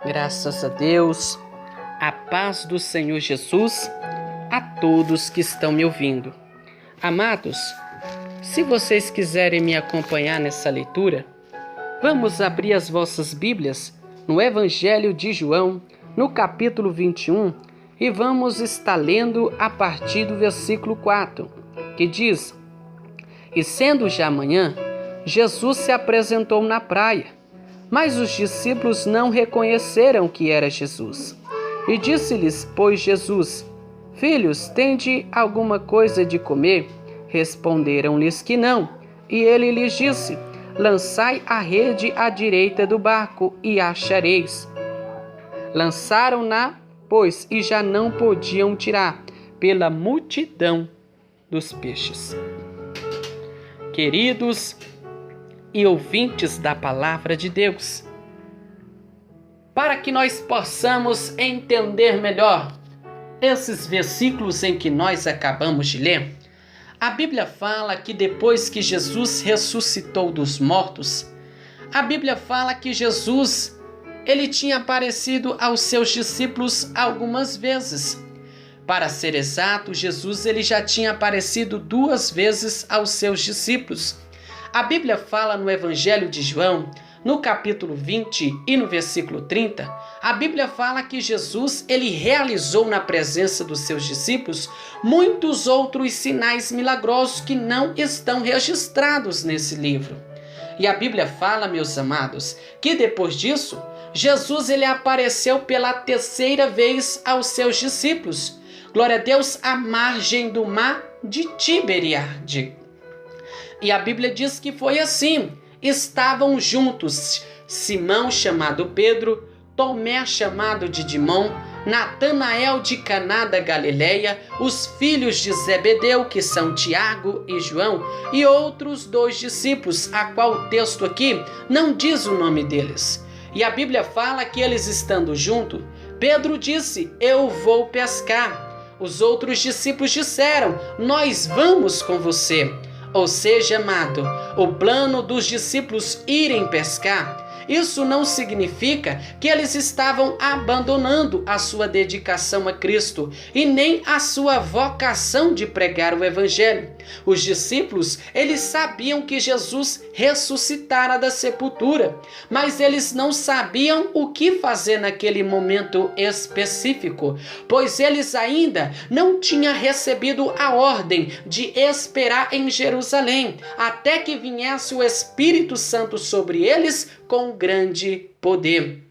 Graças a Deus, a paz do Senhor Jesus a todos que estão me ouvindo. Amados, se vocês quiserem me acompanhar nessa leitura, vamos abrir as vossas Bíblias no Evangelho de João, no capítulo 21, e vamos estar lendo a partir do versículo 4, que diz: E sendo já manhã, Jesus se apresentou na praia, mas os discípulos não reconheceram que era Jesus. E disse-lhes, pois, Jesus: Filhos, tende alguma coisa de comer? Responderam-lhes que não. E ele lhes disse: Lançai a rede à direita do barco e achareis. Lançaram-na, pois, e já não podiam tirar, pela multidão dos peixes. Queridos e ouvintes da palavra de Deus, para que nós possamos entender melhor esses versículos em que nós acabamos de ler, a Bíblia fala que depois que Jesus ressuscitou dos mortos, a Bíblia fala que Jesus, ele tinha aparecido aos seus discípulos algumas vezes. Para ser exato, Jesus ele já tinha aparecido 2 vezes aos seus discípulos. A Bíblia fala no Evangelho de João, no capítulo 20 e no versículo 30, a Bíblia fala que Jesus ele realizou na presença dos seus discípulos muitos outros sinais milagrosos que não estão registrados nesse livro. E a Bíblia fala, meus amados, que depois disso, Jesus ele apareceu pela 3ª vez aos seus discípulos. Glória a Deus, à margem do mar de Tiberíade. E a Bíblia diz que foi assim. Estavam juntos Simão, chamado Pedro, Tomé, chamado de Dimon, Natanael de Caná da Galileia, os filhos de Zebedeu, que são Tiago e João, e outros 2 discípulos, a qual o texto aqui não diz o nome deles. E a Bíblia fala que eles estando juntos, Pedro disse: Eu vou pescar. Os outros discípulos disseram: Nós vamos com você. Ou seja, amado, o plano dos discípulos irem pescar, isso não significa que eles estavam abandonando a sua dedicação a Cristo e nem a sua vocação de pregar o Evangelho. Os discípulos, eles sabiam que Jesus ressuscitara da sepultura, mas eles não sabiam o que fazer naquele momento específico, pois eles ainda não tinham recebido a ordem de esperar em Jerusalém, até que viesse o Espírito Santo sobre eles com grande poder.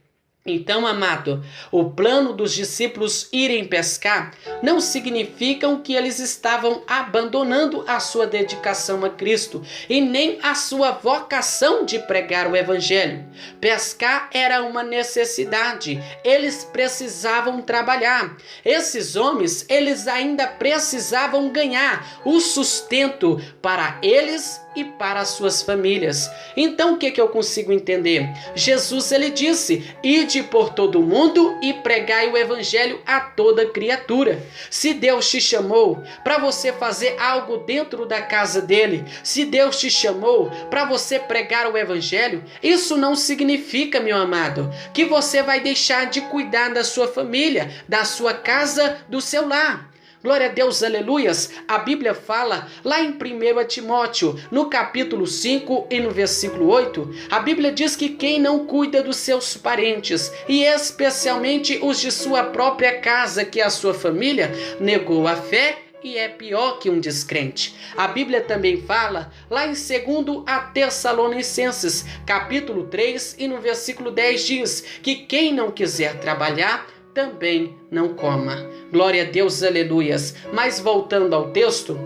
Então, amado, o plano dos discípulos irem pescar não significa que eles estavam abandonando a sua dedicação a Cristo e nem a sua vocação de pregar o Evangelho. Pescar era uma necessidade, eles precisavam trabalhar. Esses homens, eles ainda precisavam ganhar o sustento para eles e para as suas famílias. Então o que eu consigo entender? Jesus ele disse: Ide por todo o mundo e pregai o Evangelho a toda criatura. Se Deus te chamou para você fazer algo dentro da casa dele, se Deus te chamou para você pregar o Evangelho, isso não significa, meu amado, que você vai deixar de cuidar da sua família, da sua casa, do seu lar. Glória a Deus, aleluias. A Bíblia fala lá em 1 Timóteo, no capítulo 5 e no versículo 8, a Bíblia diz que quem não cuida dos seus parentes, e especialmente os de sua própria casa, que é a sua família, negou a fé e é pior que um descrente. A Bíblia também fala lá em 2 Tessalonicenses, capítulo 3 e no versículo 10 diz que quem não quiser trabalhar, também não coma. Glória a Deus, aleluias. Mas voltando ao texto,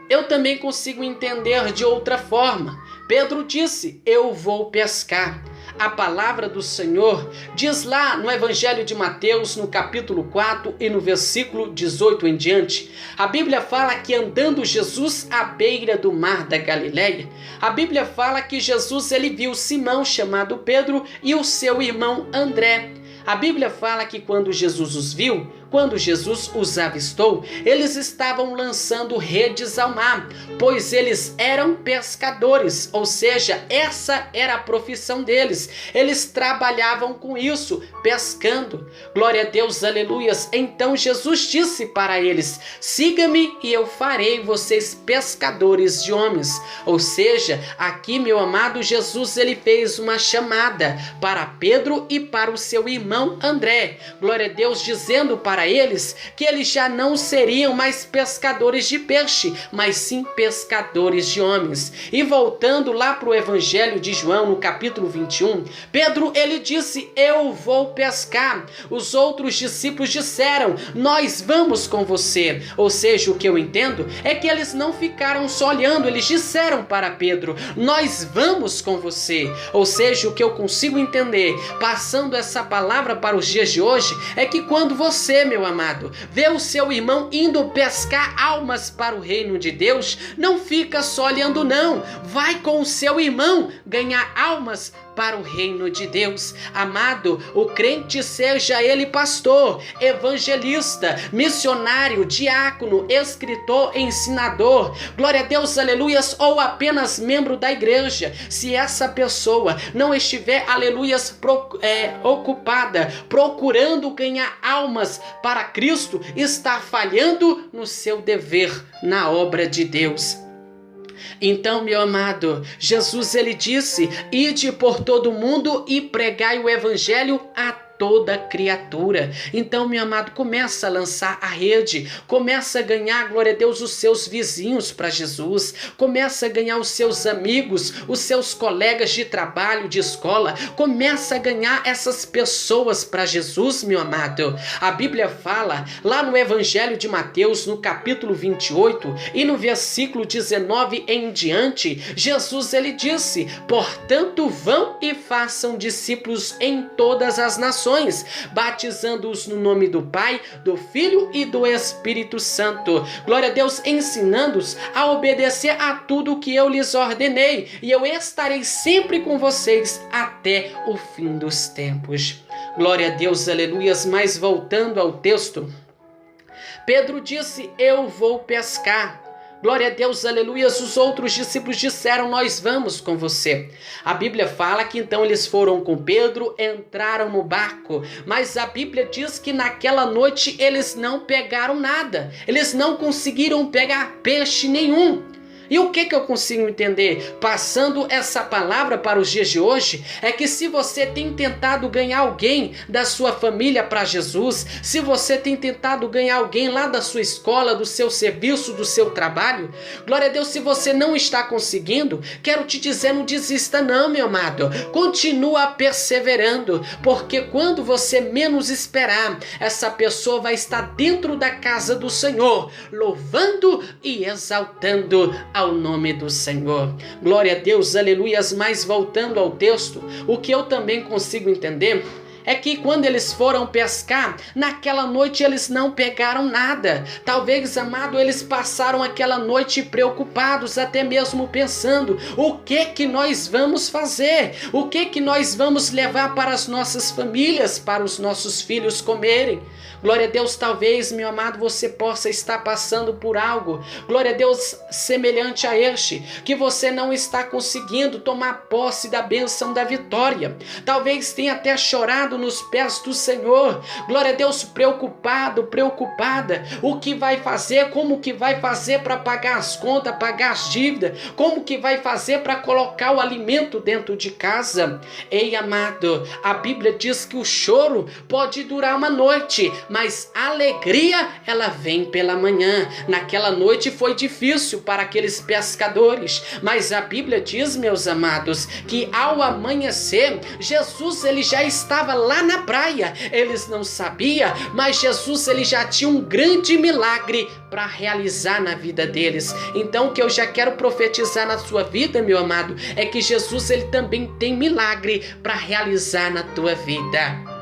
eu também consigo entender de outra forma. Pedro disse: Eu vou pescar. A palavra do Senhor diz lá no Evangelho de Mateus, no capítulo 4 e no versículo 18 em diante, a Bíblia fala que andando Jesus à beira do mar da Galileia, a Bíblia fala que Jesus ele viu Simão, chamado Pedro, e o seu irmão André. A Bíblia fala que quando Jesus os viu, Quando Jesus os avistou, eles estavam lançando redes ao mar, pois eles eram pescadores, ou seja, essa era a profissão deles. Eles trabalhavam com isso, pescando. Glória a Deus, aleluias. Então Jesus disse para eles: siga-me e eu farei vocês pescadores de homens. Ou seja, aqui, meu amado, Jesus ele fez uma chamada para Pedro e para o seu irmão André. Glória a Deus, dizendo para eles que eles já não seriam mais pescadores de peixe, mas sim pescadores de homens. E voltando lá para o Evangelho de João, no capítulo 21, Pedro ele disse: eu vou pescar. Os outros discípulos disseram: nós vamos com você. Ou seja, o que eu entendo é que eles não ficaram só olhando, eles disseram para Pedro: nós vamos com você. Ou seja, o que eu consigo entender, passando essa palavra para os dias de hoje, é que quando você, meu amado, vê o seu irmão indo pescar almas para o reino de Deus, não fica só olhando não, vai com o seu irmão ganhar almas para o reino de Deus. Amado, o crente, seja ele pastor, evangelista, missionário, diácono, escritor, ensinador, glória a Deus, aleluias, ou apenas membro da igreja, se essa pessoa não estiver, aleluias, ocupada, procurando ganhar almas para Cristo, está falhando no seu dever, na obra de Deus. Então, meu amado, Jesus ele disse: ide por todo mundo e pregai o evangelho a toda criatura. Então, meu amado, começa a lançar a rede, começa a ganhar, glória a Deus, os seus vizinhos para Jesus, começa a ganhar os seus amigos, os seus colegas de trabalho, de escola, começa a ganhar essas pessoas para Jesus, meu amado. A Bíblia fala lá no Evangelho de Mateus, no capítulo 28 e no versículo 19 em diante, Jesus ele disse: portanto, vão e façam discípulos em todas as nações, batizando-os no nome do Pai, do Filho e do Espírito Santo. Glória a Deus, ensinando-os a obedecer a tudo o que eu lhes ordenei, e eu estarei sempre com vocês até o fim dos tempos. Glória a Deus, aleluias. Mas voltando ao texto, Pedro disse: eu vou pescar. Glória a Deus, aleluias. Os outros discípulos disseram: nós vamos com você. A Bíblia fala que então eles foram com Pedro, entraram no barco, mas a Bíblia diz que naquela noite eles não pegaram nada, eles não conseguiram pegar peixe nenhum. E o que eu consigo entender, passando essa palavra para os dias de hoje, é que se você tem tentado ganhar alguém da sua família para Jesus, se você tem tentado ganhar alguém lá da sua escola, do seu serviço, do seu trabalho, glória a Deus, se você não está conseguindo, quero te dizer, não desista não, meu amado, continua perseverando, porque quando você menos esperar, essa pessoa vai estar dentro da casa do Senhor, louvando e exaltando ao nome do Senhor. Glória a Deus, aleluias. Mas voltando ao texto, o que eu também consigo entender é que quando eles foram pescar, naquela noite eles não pegaram nada. Talvez, amado, eles passaram aquela noite preocupados, até mesmo pensando: o que nós vamos fazer? O que nós vamos levar para as nossas famílias, para os nossos filhos comerem? Glória a Deus, talvez, meu amado, você possa estar passando por algo, glória a Deus, semelhante a este, que você não está conseguindo tomar posse da bênção da vitória. Talvez tenha até chorado nos pés do Senhor, glória a Deus, preocupado, preocupada, o que vai fazer, como que vai fazer para pagar as contas, pagar as dívidas, como que vai fazer para colocar o alimento dentro de casa. Ei, amado, a Bíblia diz que o choro pode durar uma noite, mas a alegria, ela vem pela manhã. Naquela noite foi difícil para aqueles pescadores, mas a Bíblia diz, meus amados, que ao amanhecer, Jesus ele já estava lá na praia. Eles não sabiam, mas Jesus ele já tinha um grande milagre para realizar na vida deles. Então o que eu já quero profetizar na sua vida, meu amado, é que Jesus ele também tem milagre para realizar na tua vida.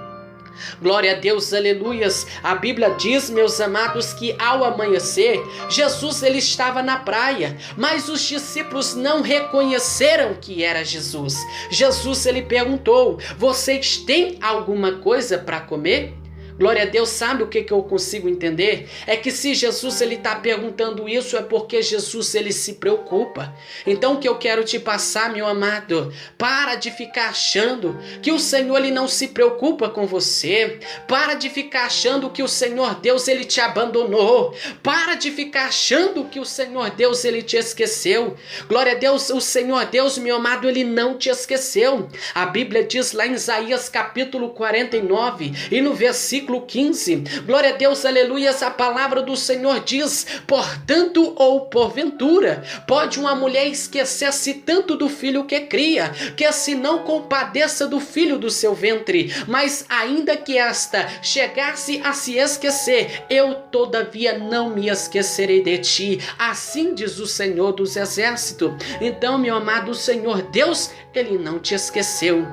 Glória a Deus, aleluias. A Bíblia diz, meus amados, que ao amanhecer, Jesus ele estava na praia, mas os discípulos não reconheceram que era Jesus. Jesus ele perguntou: vocês têm alguma coisa para comer? Glória a Deus, sabe o que eu consigo entender? É que se Jesus ele está perguntando isso, é porque Jesus ele se preocupa. Então o que eu quero te passar, meu amado, para de ficar achando que o Senhor ele não se preocupa com você. Para de ficar achando que o Senhor Deus ele te abandonou. Para de ficar achando que o Senhor Deus ele te esqueceu. Glória a Deus, o Senhor Deus, meu amado, ele não te esqueceu. A Bíblia diz lá em Isaías capítulo 49 e no versículo 15, glória a Deus, aleluia, a palavra do Senhor diz: portanto ou porventura, pode uma mulher esquecer-se tanto do filho que cria, que se não compadeça do filho do seu ventre, mas ainda que esta chegasse a se esquecer, eu todavia não me esquecerei de ti, assim diz o Senhor dos exércitos. Então, meu amado, o Senhor Deus, ele não te esqueceu.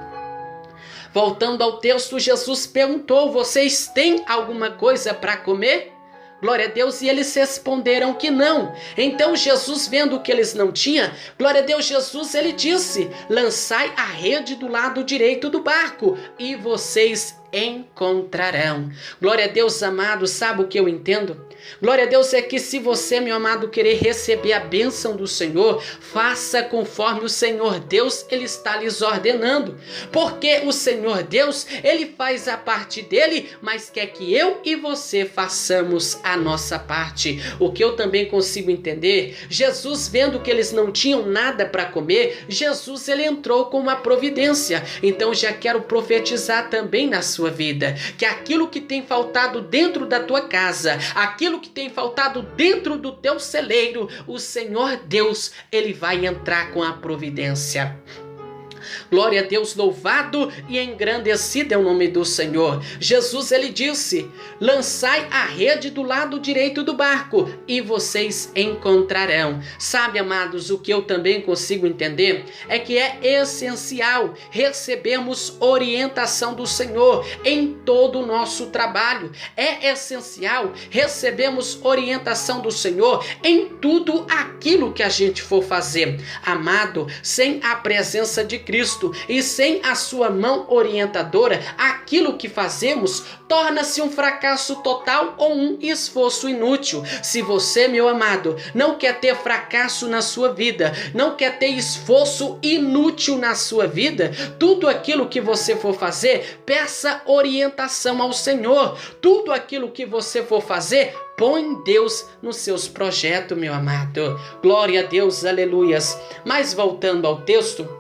Voltando ao texto, Jesus perguntou: vocês têm alguma coisa para comer? Glória a Deus, e eles responderam que não. Então Jesus, vendo que eles não tinham, glória a Deus, Jesus ele disse: lançai a rede do lado direito do barco e vocês encontrarão. Glória a Deus, amado, sabe o que eu entendo? Glória a Deus é que se você, meu amado, querer receber a bênção do Senhor, faça conforme o Senhor Deus ele está lhes ordenando, porque o Senhor Deus ele faz a parte dele, mas quer que eu e você façamos a nossa parte. O que eu também consigo entender, Jesus, vendo que eles não tinham nada para comer, Jesus ele entrou com uma providência. Então já quero profetizar também na sua vida, que aquilo que tem faltado dentro da tua casa, aquilo que tem faltado dentro do teu celeiro, o Senhor Deus, ele vai entrar com a providência. Glória a Deus, louvado e engrandecido é o nome do Senhor. Jesus ele disse: lançai a rede do lado direito do barco e vocês encontrarão. Sabe, amados, o que eu também consigo entender é que é essencial recebermos orientação do Senhor em todo o nosso trabalho. É essencial recebermos orientação do Senhor em tudo aquilo que a gente for fazer. Amado, sem a presença de Cristo e sem a sua mão orientadora, aquilo que fazemos torna-se um fracasso total ou um esforço inútil. Se você, meu amado, não quer ter fracasso na sua vida, não quer ter esforço inútil na sua vida, tudo aquilo que você for fazer, peça orientação ao Senhor. Tudo aquilo que você for fazer, põe Deus nos seus projetos, meu amado. Glória a Deus, aleluias. Mas voltando ao texto,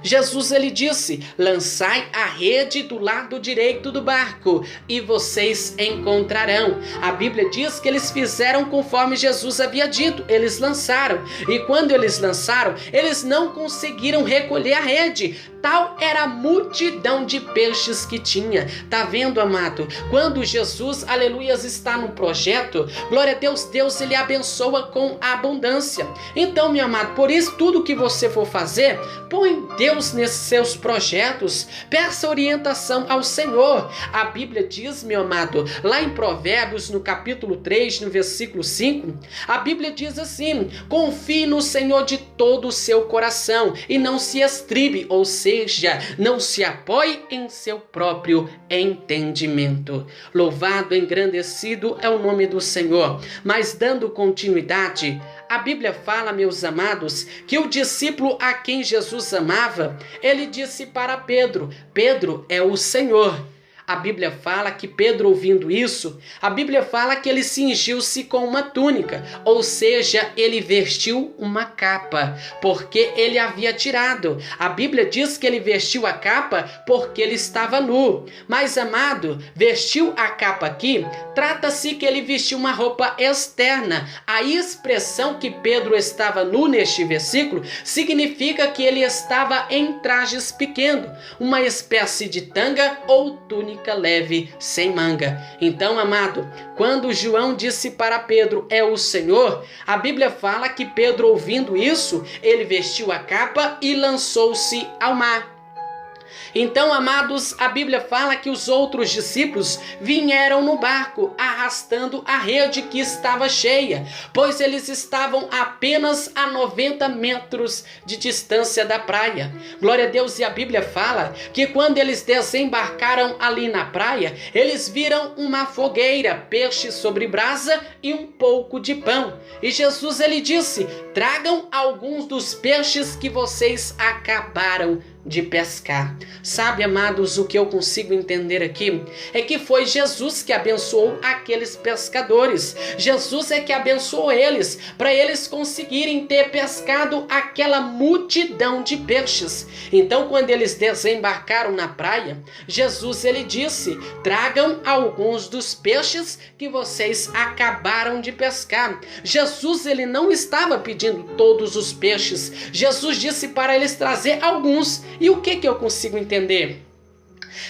Jesus ele disse: lançai a rede do lado direito do barco e vocês encontrarão. A Bíblia diz que eles fizeram conforme Jesus havia dito. Eles lançaram, e quando eles lançaram, eles não conseguiram recolher a rede. Tal era a multidão de peixes que tinha. Tá vendo, amado? Quando Jesus, aleluias, está no projeto, glória a Deus, Deus ele abençoa com abundância. Então, meu amado, por isso tudo que você for fazer, põe Deus nesses seus projetos, peça orientação ao Senhor. A Bíblia diz, meu amado, lá em Provérbios, no capítulo 3, no versículo 5, a Bíblia diz assim: confie no Senhor de todo o seu coração e não se estribe, ou seja, não se apoie em seu próprio entendimento. Louvado, engrandecido é o nome do Senhor. Mas dando continuidade, a Bíblia fala, meus amados, que o discípulo a quem Jesus amava, ele disse para Pedro: Pedro é o Senhor. A Bíblia fala que Pedro, ouvindo isso, a Bíblia fala que ele cingiu-se com uma túnica, ou seja, ele vestiu uma capa, porque ele havia tirado. A Bíblia diz que ele vestiu a capa porque ele estava nu. Mas, amado, vestiu a capa aqui, trata-se que ele vestiu uma roupa externa. A expressão que Pedro estava nu neste versículo significa que ele estava em trajes pequenos, uma espécie de tanga ou túnica leve sem manga. Então, amado, quando João disse para Pedro: é o Senhor, a Bíblia fala que Pedro, ouvindo isso, ele vestiu a capa e lançou-se ao mar. Então, amados, a Bíblia fala que os outros discípulos vieram no barco, arrastando a rede que estava cheia, pois eles estavam apenas a 90 metros de distância da praia. Glória a Deus, e a Bíblia fala que quando eles desembarcaram ali na praia, eles viram uma fogueira, peixe sobre brasa e um pouco de pão. E Jesus, ele disse: tragam alguns dos peixes que vocês acabaram de pescar. Sabe, amados, o que eu consigo entender aqui é que foi Jesus que abençoou aqueles pescadores. Jesus é que abençoou eles para eles conseguirem ter pescado aquela multidão de peixes. Então, quando eles desembarcaram na praia, Jesus, ele disse: tragam alguns dos peixes que vocês acabaram de pescar. Jesus, ele não estava pedindo todos os peixes. Jesus disse para eles trazer alguns. E o que eu consigo entender?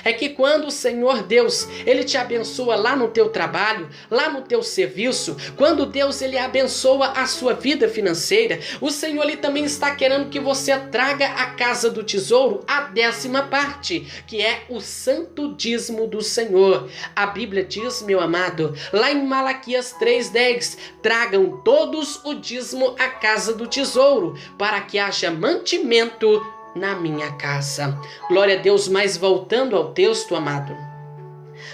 É que quando o Senhor Deus, ele te abençoa lá no teu trabalho, lá no teu serviço, quando Deus, ele abençoa a sua vida financeira, o Senhor, ele também está querendo que você traga à casa do tesouro a 10ª parte, que é o santo dízimo do Senhor. A Bíblia diz, meu amado, lá em Malaquias 3:10, tragam todos o dízimo à casa do tesouro, para que haja mantimento na minha casa. Glória a Deus. Mas voltando ao texto, amado,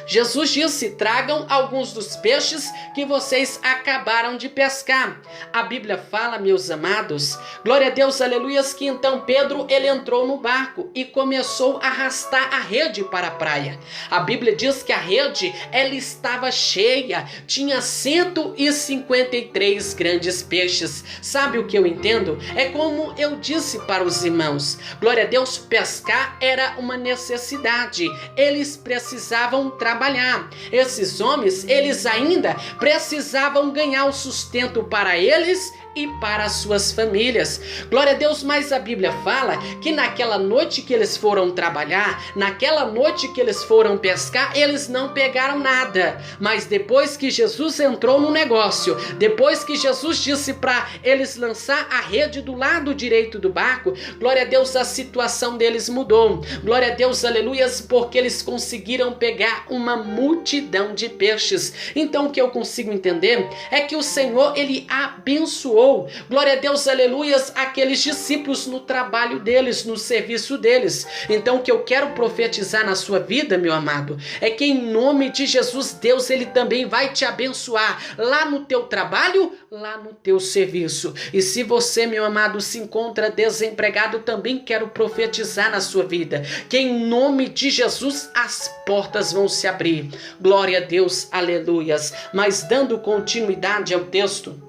Jesus disse: tragam alguns dos peixes que vocês acabaram de pescar. A Bíblia fala, meus amados, glória a Deus, aleluias, que então Pedro, ele entrou no barco e começou a arrastar a rede para a praia. A Bíblia diz que a rede, ela estava cheia, tinha 153 grandes peixes. Sabe o que eu entendo? É como eu disse para os irmãos, glória a Deus, pescar era uma necessidade, eles precisavam trabalhar. Esses homens, eles ainda precisavam ganhar o sustento para eles e para as suas famílias. Glória a Deus, mas a Bíblia fala que naquela noite que eles foram trabalhar, naquela noite que eles foram pescar, eles não pegaram nada. Mas depois que Jesus entrou no negócio, depois que Jesus disse para eles lançar a rede do lado direito do barco, glória a Deus, a situação deles mudou. Glória a Deus, aleluias, porque eles conseguiram pegar uma multidão de peixes. Então o que eu consigo entender é que o Senhor, ele abençoou, glória a Deus, aleluias, aqueles discípulos no trabalho deles, no serviço deles. Então o que eu quero profetizar na sua vida, meu amado, é que em nome de Jesus, Deus, ele também vai te abençoar lá no teu trabalho, lá no teu serviço. E se você, meu amado, se encontra desempregado, também quero profetizar na sua vida que em nome de Jesus as portas vão se abrir. Glória a Deus, aleluias. Mas dando continuidade ao texto,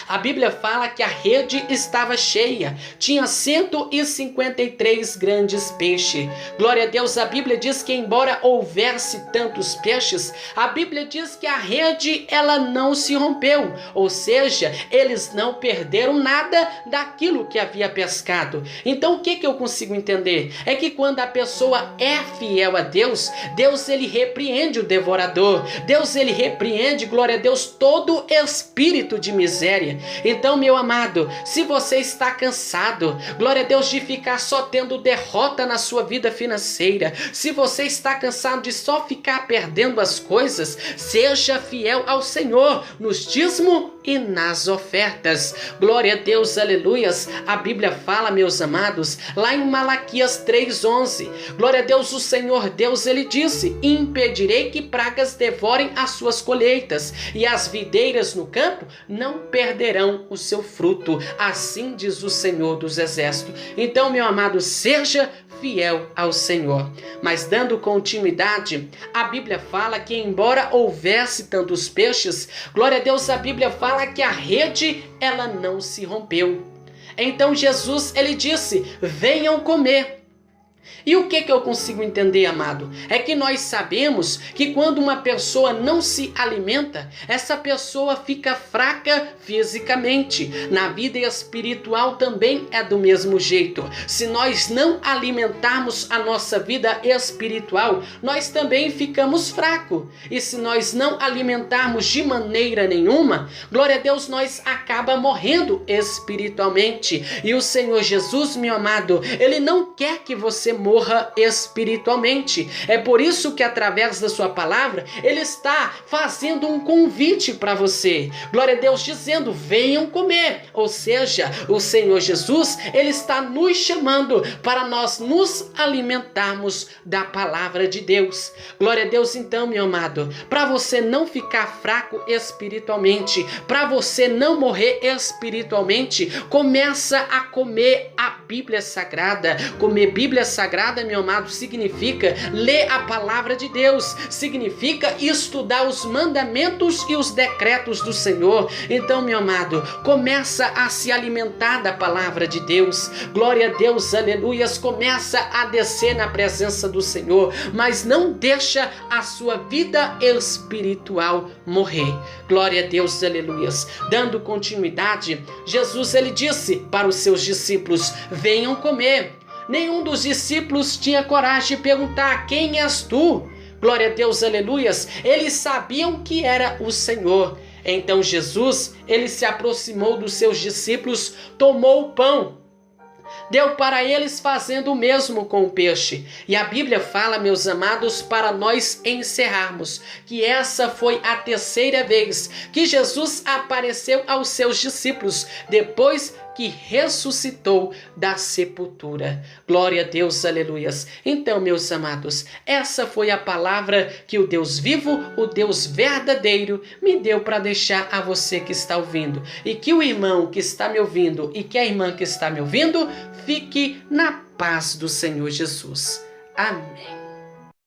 a Bíblia fala que a rede estava cheia, tinha 153 grandes peixes. Glória a Deus, a Bíblia diz que embora houvesse tantos peixes, a Bíblia diz que a rede, ela não se rompeu, ou seja, eles não perderam nada daquilo que havia pescado. Então o que eu consigo entender? É que quando a pessoa é fiel a Deus, Deus, ele repreende o devorador, Deus, ele repreende, glória a Deus, todo espírito de miséria. Então, meu amado, se você está cansado, glória a Deus, de ficar só tendo derrota na sua vida financeira, se você está cansado de só ficar perdendo as coisas, seja fiel ao Senhor nos dízimos e nas ofertas. Glória a Deus, aleluias. A Bíblia fala, meus amados, lá em Malaquias 3:11, glória a Deus, o Senhor Deus, ele disse: impedirei que pragas devorem as suas colheitas, e as videiras no campo não perderão o seu fruto. Assim diz o Senhor dos Exércitos. Então, meu amado, seja fiel ao Senhor. Mas dando continuidade, a Bíblia fala que embora houvesse tantos peixes, glória a Deus, a Bíblia fala que a rede, ela não se rompeu. Então Jesus, ele disse: venham comer. E o que eu consigo entender, amado? É que nós sabemos que quando uma pessoa não se alimenta, essa pessoa fica fraca fisicamente. Na vida espiritual também é do mesmo jeito. Se nós não alimentarmos a nossa vida espiritual, nós também ficamos fracos. E se nós não alimentarmos de maneira nenhuma, glória a Deus, nós acaba morrendo espiritualmente. E o Senhor Jesus, meu amado, ele não quer que você morra morra espiritualmente. É por isso que através da sua palavra, ele está fazendo um convite para você. Glória a Deus, dizendo: venham comer. Ou seja, o Senhor Jesus, ele está nos chamando para nós nos alimentarmos da palavra de Deus. Glória a Deus, então, meu amado, para você não ficar fraco espiritualmente, para você não morrer espiritualmente, começa a comer a Bíblia Sagrada. Comer Bíblia Sagrada, meu amado, significa ler a palavra de Deus, significa estudar os mandamentos e os decretos do Senhor. Então, meu amado, começa a se alimentar da palavra de Deus. Glória a Deus, aleluias, começa a descer na presença do Senhor, mas não deixa a sua vida espiritual morrer. Glória a Deus, aleluias. Dando continuidade, Jesus, ele disse para os seus discípulos: venham comer. Nenhum dos discípulos tinha coragem de perguntar: quem és tu? Glória a Deus, aleluias. Eles sabiam que era o Senhor. Então Jesus, ele se aproximou dos seus discípulos, tomou o pão, deu para eles, fazendo o mesmo com o peixe. E a Bíblia fala, meus amados, para nós encerrarmos, que essa foi a terceira vez que Jesus apareceu aos seus discípulos, depois que ressuscitou da sepultura. Glória a Deus, aleluias. Então, meus amados, essa foi a palavra que o Deus vivo, o Deus verdadeiro, me deu para deixar a você que está ouvindo. E que o irmão que está me ouvindo e que a irmã que está me ouvindo fique na paz do Senhor Jesus. Amém.